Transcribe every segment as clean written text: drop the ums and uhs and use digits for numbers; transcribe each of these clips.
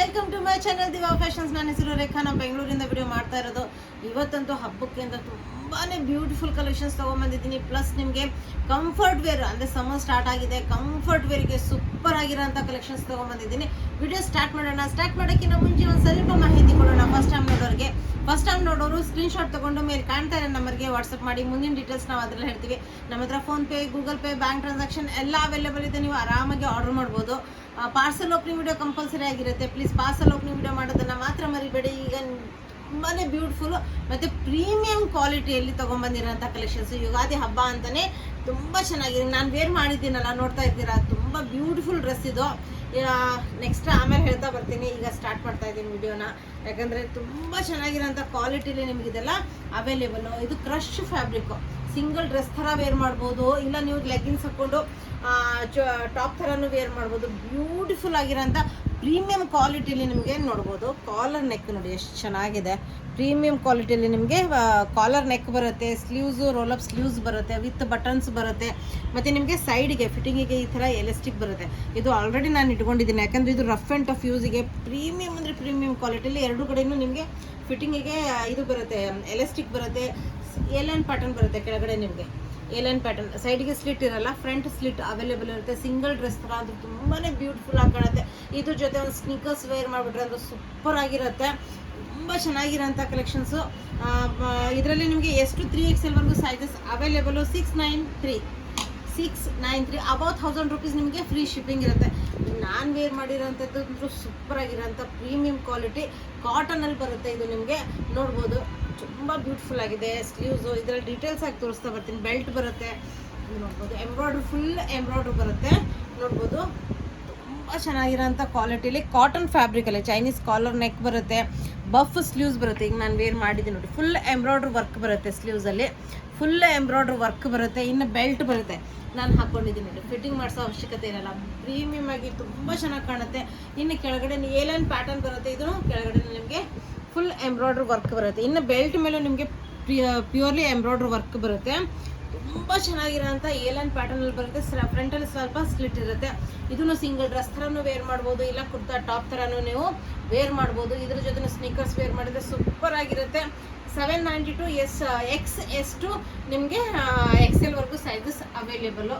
Welcome to my channel Diva Fashions. ನನ್ನ ಹೆಸರು ರೇಖಾ. ನಾನು ಬೆಂಗಳೂರಿಂದ ವಿಡಿಯೋ ಮಾಡ್ತಾ ಇರೋದು. ಇವತ್ತಂತೂ ಹಬ್ಬಕ್ಕೆ ಅಂತ ತುಂಬಾನೇ ಬ್ಯೂಟಿಫುಲ್ ಕಲೆಕ್ಷನ್ಸ್ ತೊಗೊಂಬಂದಿದ್ದೀನಿ. ಪ್ಲಸ್ ನಿಮಗೆ ಕಂಫರ್ಟ್ ವೇರ್ ಅಂದರೆ ಸಮ್ಮರ್ ಸ್ಟಾರ್ಟ್ ಆಗಿದೆ, ಕಂಫರ್ಟ್ ವೇರ್ಗೆ ಸೂಪರ್ ಆಗಿರೋಂಥ ಕಲೆಕ್ಷನ್ಸ್ ತೊಗೊಂಬಂದಿದ್ದೀನಿ. ವಿಡಿಯೋ ಸ್ಟಾರ್ಟ್ ಮಾಡೋಣ. ಸ್ಟಾರ್ಟ್ ಮಾಡೋಕ್ಕಿಂತ ಮುಂಚೆ ಒಂದು ಸ್ವಲ್ಪ ಮಾಹಿತಿ ಕೊಡೋಣ. ಫಸ್ಟ್ ಟೈಮ್ ನೋಡೋರು ಸ್ಕ್ರೀನ್ಶಾಟ್ ತೊಗೊಂಡು ಮೇಲೆ ಕಾಣ್ತಾ ಇರೋ ನಂಬರ್ಗೆ ವಾಟ್ಸಪ್ ಮಾಡಿ. ಮುಂದಿನ ಡೀಟೇಲ್ಸ್ ನಾವು ಅದರಲ್ಲಿ ಹೇಳ್ತೀವಿ. ನಮ್ಮ ಹತ್ರ PhonePe, Google pay, bank transaction ಎಲ್ಲ ಅವೈಲೇಬಲ್ ಇದೆ. ನೀವು ಆರಾಮಾಗಿ ಆರ್ಡರ್ ಮಾಡ್ಬೋದು. ಪಾರ್ಸಲ್ ಓಪನಿಂಗ್ ವಿಡಿಯೋ ಕಂಪಲ್ಸರಿ ಆಗಿರುತ್ತೆ. ಪ್ಲೀಸ್ ಪಾರ್ಸಲ್ ಓಪನಿಂಗ್ ವಿಡಿಯೋ ಮಾಡೋದನ್ನು ಮಾತ್ರ ಮರಿಬೇಡಿ. ಈಗ ತುಂಬಾ ಬ್ಯೂಟಿಫುಲ್ ಮತ್ತು ಪ್ರೀಮಿಯಂ ಕ್ವಾಲಿಟಿಯಲ್ಲಿ ತೊಗೊಂಬಂದಿರೋಂಥ ಕಲೆಕ್ಷನ್ಸ್. ಯುಗಾದಿ ಹಬ್ಬ ಅಂತಲೇ ತುಂಬ ಚೆನ್ನಾಗಿದೆ. ನಾನು ವೇರ್ ಮಾಡಿದ್ದೀನಲ್ಲ, ನೋಡ್ತಾ ಇದ್ದೀರಾ, ತುಂಬ ಬ್ಯೂಟಿಫುಲ್ ಡ್ರೆಸ್ ಇದು. ನೆಕ್ಸ್ಟ್ ಆಮೇಲೆ ಹೇಳ್ತಾ ಬರ್ತೀನಿ. ಈಗ ಸ್ಟಾರ್ಟ್ ಮಾಡ್ತಾ ಇದ್ದೀನಿ ವಿಡಿಯೋನ, ಯಾಕಂದರೆ ತುಂಬ ಚೆನ್ನಾಗಿರೋಂಥ ಕ್ವಾಲಿಟಿಲಿ ನಿಮಗಿದೆಲ್ಲ ಅವೈಲೇಬಲು. ಇದು ಕ್ರಶ್ ಫ್ಯಾಬ್ರಿಕ್ಕು. ಸಿಂಗಲ್ ಡ್ರೆಸ್ ಥರ ವೇರ್ ಮಾಡ್ಬೋದು, ಇಲ್ಲ ನೀವು ಲೆಗ್ಗಿನ್ಸ್ ಹಾಕ್ಕೊಂಡು ಟಾಪ್ ಥರನೂ ವೇರ್ ಮಾಡ್ಬೋದು. ಬ್ಯೂಟಿಫುಲ್ ಆಗಿರೋಂಥ ಪ್ರೀಮಿಯಂ ಕ್ವಾಲಿಟಿಲಿ ನಿಮಗೆ ನೋಡ್ಬೋದು. ಕಾಲರ್ ನೆಕ್ ನೋಡಿ ಎಷ್ಟು ಚೆನ್ನಾಗಿದೆ. ಪ್ರೀಮಿಯಂ ಕ್ವಾಲಿಟಿಯಲ್ಲಿ ನಿಮಗೆ ಕಾಲರ್ ನೆಕ್ ಬರುತ್ತೆ, ಸ್ಲೀವ್ಸು ರೋಲಪ್ ಸ್ಲೀವ್ಸ್ ಬರುತ್ತೆ, ವಿತ್ ಬಟನ್ಸ್ ಬರುತ್ತೆ, ಮತ್ತು ನಿಮಗೆ ಸೈಡಿಗೆ ಫಿಟ್ಟಿಂಗಿಗೆ ಈ ಥರ ಎಲಾಸ್ಟಿಕ್ ಬರುತ್ತೆ. ಇದು ಆಲ್ರೆಡಿ ನಾನು ಇಟ್ಕೊಂಡಿದ್ದೀನಿ, ಯಾಕಂದರೆ ಇದು ರಫ್ ಆ್ಯಂಡ್ ಟಫ್ ಯೂಸಿಗೆ ಪ್ರೀಮಿಯಂ ಅಂದರೆ ಪ್ರೀಮಿಯಂ ಕ್ವಾಲಿಟಿಯಲ್ಲಿ ಎರಡು ಕಡೆಯೂ ನಿಮಗೆ ಫಿಟ್ಟಿಂಗಿಗೆ ಇದು ಬರುತ್ತೆ, ಎಲಾಸ್ಟಿಕ್ ಬರುತ್ತೆ, ಏಲೈನ್ ಪ್ಯಾಟರ್ನ್ ಬರುತ್ತೆ. ಕೆಳಗಡೆ ನಿಮಗೆ ಏಲೈನ್ ಪ್ಯಾಟರ್ನ್, ಸೈಡಿಗೆ ಸ್ಲಿಟ್ ಇರಲ್ಲ, ಫ್ರಂಟ್ ಸ್ಲಿಟ್ ಅವೈಲೇಬಲ್ ಇರುತ್ತೆ. ಸಿಂಗಲ್ ಡ್ರೆಸ್ ಥರ ಅದು ತುಂಬಾ ಬ್ಯೂಟಿಫುಲ್ ಆಗಿ ಕಾಣುತ್ತೆ. ಇದ್ರ ಜೊತೆ ಒಂದು ಸ್ನೀಕರ್ಸ್ ವೇರ್ ಮಾಡಿಬಿಟ್ರೆ ಅದು ಸೂಪರ್ ಆಗಿರುತ್ತೆ. ತುಂಬ ಚೆನ್ನಾಗಿರೋಂಥ ಕಲೆಕ್ಷನ್ಸು. ಇದರಲ್ಲಿ ನಿಮಗೆ ಎಷ್ಟು 3XL ವರೆಗೂ ಸೈಜಸ್ ಅವೈಲೇಬಲು. 693 ಅಬೌಟ್ 1000 ರುಪೀಸ್ ನಿಮಗೆ ಫ್ರೀ ಶಿಪ್ಪಿಂಗ್ ಇರುತ್ತೆ. ನಾನು ವೇರ್ ಮಾಡಿರೋಂಥದ್ದು ಸೂಪರ್ ಆಗಿರೋಂಥ ಪ್ರೀಮಿಯಂ ಕ್ವಾಲಿಟಿ ಕಾಟನಲ್ಲಿ ಬರುತ್ತೆ. ಇದು ನಿಮಗೆ ನೋಡ್ಬೋದು, ತುಂಬ ಬ್ಯೂಟಿಫುಲ್ ಆಗಿದೆ. ಸ್ಲೀವ್ಸು ಇದರಲ್ಲಿ ಡೀಟೇಲ್ಸ್ ಆಗಿ ತೋರಿಸ್ತಾ ಬರ್ತೀನಿ. ಬೆಲ್ಟ್ ಬರುತ್ತೆ ನೋಡ್ಬೋದು, ಎಂಬ್ರಾಯ್ಡ್ರಿ ಫುಲ್ ಎಂಬ್ರಾಯ್ಡ್ರಿ ಬರುತ್ತೆ ನೋಡ್ಬೋದು. ತುಂಬ ಚೆನ್ನಾಗಿರೋಂಥ ಕ್ವಾಲಿಟಿಲಿ ಕಾಟನ್ ಫ್ಯಾಬ್ರಿಕಲ್ಲಿ ಚೈನೀಸ್ ಕಾಲರ್ ನೆಕ್ ಬರುತ್ತೆ, ಬಫ್ ಸ್ಲೀವ್ಸ್ ಬರುತ್ತೆ. ಈಗ ನಾನು ವೇರ್ ಮಾಡಿದ್ದೀನಿ ನೋಡಿ, ಫುಲ್ ಎಂಬ್ರಾಯ್ಡ್ರಿ ವರ್ಕ್ ಬರುತ್ತೆ. ಸ್ಲೀವ್ಸಲ್ಲಿ ಫುಲ್ ಎಂಬ್ರಾಯ್ಡ್ರಿ ವರ್ಕ್ ಬರುತ್ತೆ. ಇನ್ನು ಬೆಲ್ಟ್ ಬರುತ್ತೆ, ನಾನು ಹಾಕ್ಕೊಂಡಿದ್ದೀನಿ ನೋಡಿ. ಫಿಟ್ಟಿಂಗ್ ಮಾಡಿಸೋ ಅವಶ್ಯಕತೆ ಇರಲ್ಲ. ಪ್ರೀಮಿಯಮ್ ಆಗಿ ತುಂಬ ಚೆನ್ನಾಗಿ ಕಾಣುತ್ತೆ. ಇನ್ನು ಕೆಳಗಡೆ ಏಲೈನ್ ಪ್ಯಾಟರ್ನ್ ಬರುತ್ತೆ. ಇದನ್ನು ಕೆಳಗಡೆ ನಿಮಗೆ ಫುಲ್ ಎಂಬ್ರಾಯ್ಡ್ರಿ ವರ್ಕ್ ಬರುತ್ತೆ. ಇನ್ನು ಬೆಲ್ಟ್ ಮೇಲೂ ನಿಮಗೆ ಪ್ಯೂರ್ಲಿ ಎಂಬ್ರಾಯ್ಡ್ರಿ ವರ್ಕ್ ಬರುತ್ತೆ. ತುಂಬ ಚೆನ್ನಾಗಿರೋಂಥ ಏಲೈನ್ ಪ್ಯಾಟರ್ನಲ್ಲಿ ಬರುತ್ತೆ. ಫ್ರಂಟಲ್ಲಿ ಸ್ವಲ್ಪ ಸ್ಲಿಟ್ ಇರುತ್ತೆ. ಇದನ್ನು ಸಿಂಗಲ್ ಡ್ರೆಸ್ ಥರನೂ ವೇರ್ ಮಾಡ್ಬೋದು, ಇಲ್ಲ ಕುರ್ತಾ ಟಾಪ್ ಥರನೂ ನೀವು ವೇರ್ ಮಾಡ್ಬೋದು. ಇದ್ರ ಜೊತೆ ಸ್ನೀಕರ್ಸ್ ವೇರ್ ಮಾಡಿದ್ರೆ ಸೂಪರ್ ಆಗಿರುತ್ತೆ. 792 XS ಟು ನಿಮಗೆ XL ವರೆಗೂ ಸೈಜಸ್ ಅವೈಲೇಬಲು.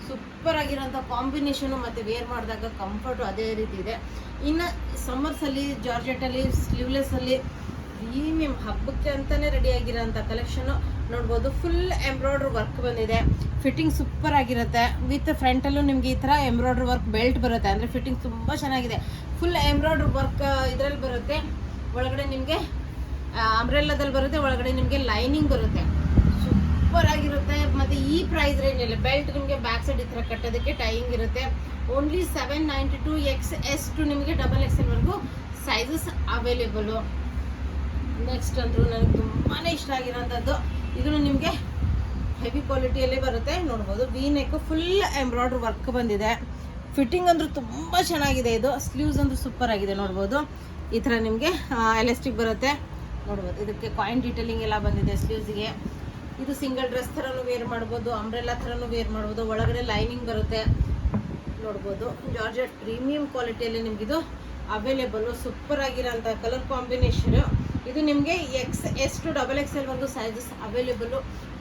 ಸೂಪರ್ ಆಗಿರೋಂಥ ಕಾಂಬಿನೇಷನು ಮತ್ತು ವೇರ್ ಮಾಡಿದಾಗ ಕಂಫರ್ಟು ಅದೇ ರೀತಿ ಇದೆ. ಇನ್ನು ಸಮ್ಮರ್ಸಲ್ಲಿ ಜಾರ್ಜೆಟಲ್ಲಿ ಸ್ಲೀವ್ಲೆಸ್ಸಲ್ಲಿ ಪ್ರೀಮಿಯಂ ಹಬ್ಬಕ್ಕೆ ಅಂತಲೇ ರೆಡಿಯಾಗಿರೋಂಥ ಕಲೆಕ್ಷನು ನೋಡ್ಬೋದು. ಫುಲ್ ಎಂಬ್ರಾಯ್ಡ್ರಿ ವರ್ಕ್ ಬಂದಿದೆ. ಫಿಟ್ಟಿಂಗ್ ಸೂಪರ್ ಆಗಿರುತ್ತೆ. ವಿತ್ ಫ್ರಂಟಲ್ಲೂ ನಿಮಗೆ ಈ ಥರ ಎಂಬ್ರಾಯ್ಡ್ರಿ ವರ್ಕ್ ಬೆಲ್ಟ್ ಬರುತ್ತೆ. ಅಂದರೆ ಫಿಟ್ಟಿಂಗ್ ತುಂಬ ಚೆನ್ನಾಗಿದೆ. ಫುಲ್ ಎಂಬ್ರಾಯ್ಡ್ರಿ ವರ್ಕ್ ಇದರಲ್ಲಿ ಬರುತ್ತೆ. ಒಳಗಡೆ ನಿಮಗೆ ಅಂಬ್ರೆಲ್ಲಾದಲ್ಲಿ ಬರುತ್ತೆ, ಒಳಗಡೆ ನಿಮಗೆ ಲೈನಿಂಗ್ ಬರುತ್ತೆ. ಸೂಪರ್ ಆಗಿರುತ್ತೆ. ಮತ್ತು ಈ ಪ್ರೈಸ್ ರೇಂಜಲ್ಲಿ ಬೆಲ್ಟ್ ನಿಮಗೆ ಬ್ಯಾಕ್ ಸೈಡ್ ಈ ಥರ ಕಟ್ಟೋದಕ್ಕೆ ಟೈಯಿಂಗ್ ಇರುತ್ತೆ. ಓನ್ಲಿ 792 XS ಟು ನಿಮಗೆ XXL ವರೆಗೂ ಸೈಜಸ್ ಅವೈಲೇಬಲು. ನೆಕ್ಸ್ಟ್ ಅಂದರೂ ನನಗೆ ತುಂಬಾ ಇಷ್ಟ ಆಗಿರೋಂಥದ್ದು, ಇದನ್ನು ನಿಮಗೆ ಹೆವಿ ಕ್ವಾಲಿಟಿಯಲ್ಲೇ ಬರುತ್ತೆ ನೋಡ್ಬೋದು. V neck full embroidery work ಬಂದಿದೆ. ಫಿಟ್ಟಿಂಗ್ ಅಂದರೂ ತುಂಬ ಚೆನ್ನಾಗಿದೆ. ಇದು ಸ್ಲೀವ್ಸ್ ಅಂದರೂ ಸೂಪರ್ ಆಗಿದೆ ನೋಡ್ಬೋದು. ಈ ಥರ ನಿಮಗೆ ಎಲಾಸ್ಟಿಕ್ ಬರುತ್ತೆ ನೋಡ್ಬೋದು. ಇದಕ್ಕೆ ಕಾಯಿನ್ ಡೀಟೇಲಿಂಗ್ ಎಲ್ಲ ಬಂದಿದೆ ಸ್ಲೀವ್ಸ್ಗೆ. ಇದು ಸಿಂಗಲ್ ಡ್ರೆಸ್ ಥರನೂ ವೇರ್ ಮಾಡ್ಬೋದು, ಅಂಬ್ರೆಲ್ಲಾ ಥರನೂ ವೇರ್ ಮಾಡ್ಬೋದು. ಒಳಗಡೆ ಲೈನಿಂಗ್ ಬರುತ್ತೆ ನೋಡ್ಬೋದು. ಜಾರ್ಜೆಟ್ ಪ್ರೀಮಿಯಂ ಕ್ವಾಲಿಟಿಯಲ್ಲಿ ನಿಮಗಿದು ಅವೈಲೇಬಲು. ಸೂಪರ್ ಆಗಿರೋಂಥ ಕಲರ್ ಕಾಂಬಿನೇಷನು. ಇದು ನಿಮಗೆ XS ಟು XXL ವರೆಗೂ ಸೈಜಸ್ ಅವೈಲೇಬಲು.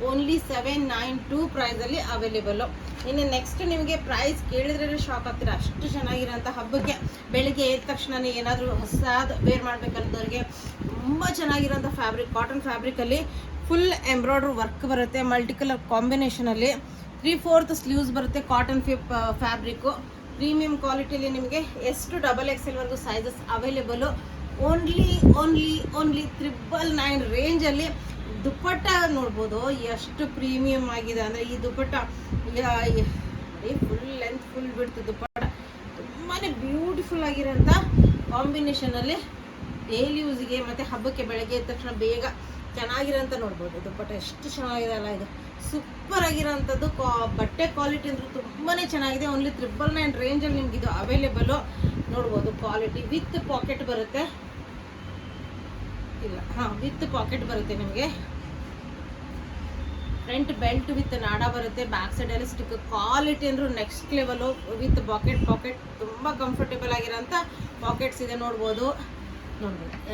ಓನ್ಲಿ 792 ಪ್ರೈಸಲ್ಲಿ ಅವೈಲೇಬಲು. ಇನ್ನು ನೆಕ್ಸ್ಟ್ ನಿಮಗೆ ಪ್ರೈಸ್ ಕೇಳಿದ್ರೇ ಶಾಕ್ ಆಗ್ತೀರಾ, ಅಷ್ಟು ಚೆನ್ನಾಗಿರೋಂಥ ಹಬ್ಬಕ್ಕೆ ಬೆಳಿಗ್ಗೆ ಎದ್ದ ತಕ್ಷಣ ಏನಾದರೂ ಹೊಸದಾದ ವೇರ್ ಮಾಡಬೇಕಂತವ್ರಿಗೆ ತುಂಬ ಚೆನ್ನಾಗಿರೋಂಥ ಫ್ಯಾಬ್ರಿಕ್, ಕಾಟನ್ ಫ್ಯಾಬ್ರಿಕಲ್ಲಿ ಫುಲ್ ಎಂಬ್ರಾಯ್ಡ್ರಿ ವರ್ಕ್ ಬರುತ್ತೆ. ಮಲ್ಟಿ ಕಲರ್ ಕಾಂಬಿನೇಷನಲ್ಲಿ 3/4 ಸ್ಲೀವ್ಸ್ ಬರುತ್ತೆ. ಕಾಟನ್ ಫ್ಯಾಬ್ರಿಕ್ಕು ಪ್ರೀಮಿಯಂ ಕ್ವಾಲಿಟಿಯಲ್ಲಿ ನಿಮಗೆ S ಟು XXL ವರೆಗೂ ಸೈಜಸ್ ಅವೈಲೇಬಲು. ಓನ್ಲಿ 999 ರೇಂಜಲ್ಲಿ ದುಪ್ಪಟ್ಟ ನೋಡ್ಬೋದು ಎಷ್ಟು ಪ್ರೀಮಿಯಮ್ ಆಗಿದೆ. ಅಂದರೆ ಈ ದುಪ್ಪಟ್ಟ ಫುಲ್ ಲೆಂತ್ ಫುಲ್ ಬಿಡ್ತು ದುಪ್ಪಟ್ಟ. ತುಂಬಾ ಬ್ಯೂಟಿಫುಲ್ ಆಗಿರೋಂಥ ಕಾಂಬಿನೇಷನಲ್ಲಿ ಡೈಲಿ ಯೂಸಿಗೆ ಮತ್ತು ಹಬ್ಬಕ್ಕೆ ಬೆಳಗ್ಗೆ ಎದ್ದ ತಕ್ಷಣ ಬೇಗ ಚೆನ್ನಾಗಿರೋಂಥ ನೋಡ್ಬೋದು. ದುಪ್ಪಟ್ಟ ಎಷ್ಟು ಚೆನ್ನಾಗಿದೆ ಅಲ್ಲ. ಇದು ಸೂಪರ್ ಆಗಿರೋಂಥದ್ದು. ಬಟ್ಟೆ ಕ್ವಾಲಿಟಿ ಅಂದರೂ ತುಂಬಾ ಚೆನ್ನಾಗಿದೆ. ಓನ್ಲಿ 999 ರೇಂಜಲ್ಲಿ ನಿಮ್ಗೆ ಇದು ಅವೈಲೇಬಲು ನೋಡ್ಬೋದು. ಕ್ವಾಲಿಟಿ ವಿತ್ ಪಾಕೆಟ್ ಬರುತ್ತೆ, ಇಲ್ಲ ವಿತ್ ಪಾಕೆಟ್ ಬರುತ್ತೆ ನಿಮಗೆ. ಫ್ರಂಟ್ ಬೆಲ್ಟ್ ವಿತ್ ನಾಡ ಬರುತ್ತೆ, ಬ್ಯಾಕ್ ಸೈಡ್ ಎಲಾಸ್ಟಿಕ್, ಕ್ವಾಲಿಟಿ ಅಂದ್ರೂ ನೆಕ್ಸ್ಟ್ ಲೆವೆಲು ವಿತ್ ಪಾಕೆಟ್ ತುಂಬ ಕಂಫರ್ಟೇಬಲ್ ಆಗಿರೋಂಥ ಪಾಕೆಟ್ಸ್ ಇದೆ. ನೋಡ್ಬೋದು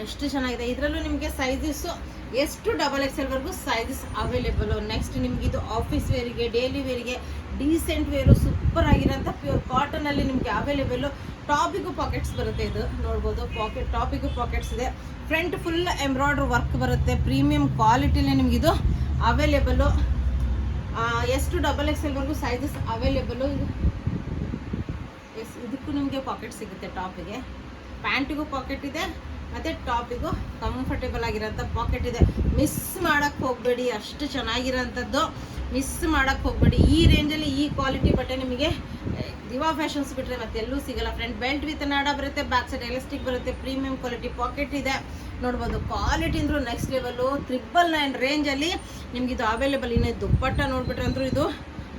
ಎಷ್ಟು ಚೆನ್ನಾಗಿದೆ. ಇದರಲ್ಲೂ ನಿಮಗೆ ಸೈಜಸ್ಸು ಎಷ್ಟು XXL ವರೆಗೂ ಸೈಜಸ್ ಅವೈಲೇಬಲು. ನೆಕ್ಸ್ಟ್ ನಿಮ್ಗೆ ಇದು ಆಫೀಸ್ ವೇರಿಗೆ, ಡೈಲಿ ವೇರಿಗೆ, ಡೀಸೆಂಟ್ ವೇರು ಸೂಪರ್ ಆಗಿರೋಂಥ ಪ್ಯೂರ್ ಕಾಟನಲ್ಲಿ ನಿಮಗೆ ಅವೈಲೇಬಲು. ಟಾಪಿಗೂ ಪಾಕೆಟ್ಸ್ ಬರುತ್ತೆ. ಇದು ನೋಡ್ಬೋದು ಟಾಪಿಗೂ ಪಾಕೆಟ್ಸ್ ಇದೆ. ಫ್ರಂಟ್ ಫುಲ್ ಎಂಬ್ರಾಯ್ಡ್ರಿ ವರ್ಕ್ ಬರುತ್ತೆ, ಪ್ರೀಮಿಯಂ ಕ್ವಾಲಿಟಿಲೇ ನಿಮಗಿದು ಅವೈಲೇಬಲು. ಎಷ್ಟು XXL ವರೆಗೂ ಸೈಜಸ್ ಅವೈಲೇಬಲು. ಇದಕ್ಕೂ ನಿಮಗೆ ಪಾಕೆಟ್ ಸಿಗುತ್ತೆ. ಟಾಪಿಗೆ, ಪ್ಯಾಂಟಿಗೂ ಪಾಕೆಟ್ ಇದೆ ಮತ್ತು ಟಾಪಿಗೂ ಕಂಫರ್ಟೇಬಲ್ ಆಗಿರೋಂಥ ಪಾಕೆಟ್ ಇದೆ. ಮಿಸ್ ಮಾಡೋಕ್ಕೆ ಹೋಗಬೇಡಿ, ಅಷ್ಟು ಚೆನ್ನಾಗಿರೋಂಥದ್ದು. ಮಿಸ್ ಮಾಡೋಕ್ಕೆ ಹೋಗಬೇಡಿ. ಈ ರೇಂಜಲ್ಲಿ ಈ ಕ್ವಾಲಿಟಿ ಬಟ್ಟೆ ನಿಮಗೆ ದಿವಾ ಫ್ಯಾಷನ್ಸ್ ಬಿಟ್ಟರೆ ಮತ್ತೆ ಎಲ್ಲೂ ಸಿಗಲ್ಲ. ಫ್ರಂಟ್ ಬೆಲ್ಟ್ ವಿತ್ ನಾಡ ಬರುತ್ತೆ, ಬ್ಯಾಕ್ ಸೈಡ್ ಎಲಾಸ್ಟಿಕ್ ಬರುತ್ತೆ, ಪ್ರೀಮಿಯಂ ಕ್ವಾಲಿಟಿ ಪಾಕೆಟ್ ಇದೆ. ನೋಡ್ಬೋದು ಕ್ವಾಲಿಟಿ ಅಂದರೂ ನೆಕ್ಸ್ಟ್ ಲೆವೆಲು. 999 ರೇಂಜಲ್ಲಿ ನಿಮ್ಗೆ ಇದು ಅವೈಲೇಬಲ್. ಇನ್ನು ದುಪ್ಪಟ್ಟ ನೋಡ್ಬಿಟ್ರೆ ಅಂದರೂ ಇದು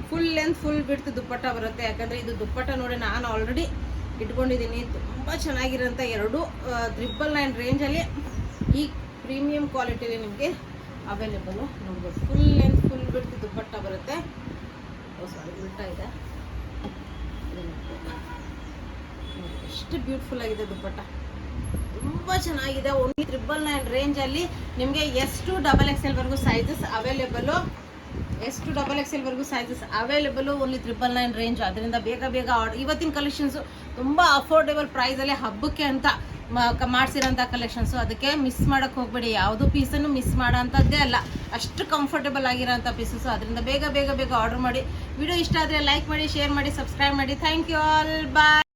ಫುಲ್ ಲೆಂತ್ ಫುಲ್ ಬಿಡ್ತು ದುಪ್ಪಟ್ಟ ಬರುತ್ತೆ. ಯಾಕಂದರೆ ಇದು ದುಪ್ಪಟ್ಟ ನೋಡಿ ನಾನು ಆಲ್ರೆಡಿ ಇಟ್ಕೊಂಡಿದ್ದೀನಿ. ತುಂಬ ಚೆನ್ನಾಗಿರೋಂಥ 999 ರೇಂಜಲ್ಲಿ ಈ ಪ್ರೀಮಿಯಂ ಕ್ವಾಲಿಟಿಲಿ ನಿಮಗೆ ಅವೈಲೇಬಲು. ನೋಡ್ಬೋದು ಫುಲ್ ಲೆಂತ್ ಫುಲ್ ಬಿಡ್ತು ದುಪ್ಪಟ್ಟ ಬರುತ್ತೆ. ಸಾರಿ ಉಲ್ಟಾ ಇದೆ. ಎಷ್ಟು ಬ್ಯೂಟಿಫುಲ್ ಆಗಿದೆ ದುಪ್ಪಟ್ಟ, ತುಂಬ ಚೆನ್ನಾಗಿದೆ. ಓನ್ಲಿ 999 ರೇಂಜಲ್ಲಿ ನಿಮಗೆ ಎಷ್ಟು XXL ವರೆಗೂ ಸೈಜಸ್ ಅವೈಲೇಬಲು. XXL ವರೆಗೂ ಸೈಜಸ್ ಅವೈಲೇಬಲು ಓನ್ಲಿ 999 ರೇಂಜ್. ಅದರಿಂದ ಬೇಗ ಇವತ್ತಿನ ಕಲೆಕ್ಷನ್ಸು ತುಂಬ ಅಫೋರ್ಡೆಬಲ್ ಪ್ರೈಸಲ್ಲಿ ಹಬ್ಬಕ್ಕೆ ಅಂತ ಮಾಡಿಸಿರೋಂಥ ಕಲೆಕ್ಷನ್ಸು. ಅದಕ್ಕೆ ಮಿಸ್ ಮಾಡೋಕ್ಕೆ ಹೋಗಬೇಡಿ. ಯಾವುದೂ ಪೀಸನ್ನು ಮಿಸ್ ಮಾಡೋಂಥದ್ದೇ ಅಲ್ಲ, ಅಷ್ಟು ಕಂಫರ್ಟೇಬಲ್ ಆಗಿರೋಂಥ ಪೀಸಸ್ಸು. ಅದರಿಂದ ಬೇಗ ಆರ್ಡರ್ ಮಾಡಿ. ವಿಡಿಯೋ ಇಷ್ಟ ಆದರೆ ಲೈಕ್ ಮಾಡಿ, ಶೇರ್ ಮಾಡಿ, ಸಬ್ಸ್ಕ್ರೈಬ್ ಮಾಡಿ. Thank you all, bye.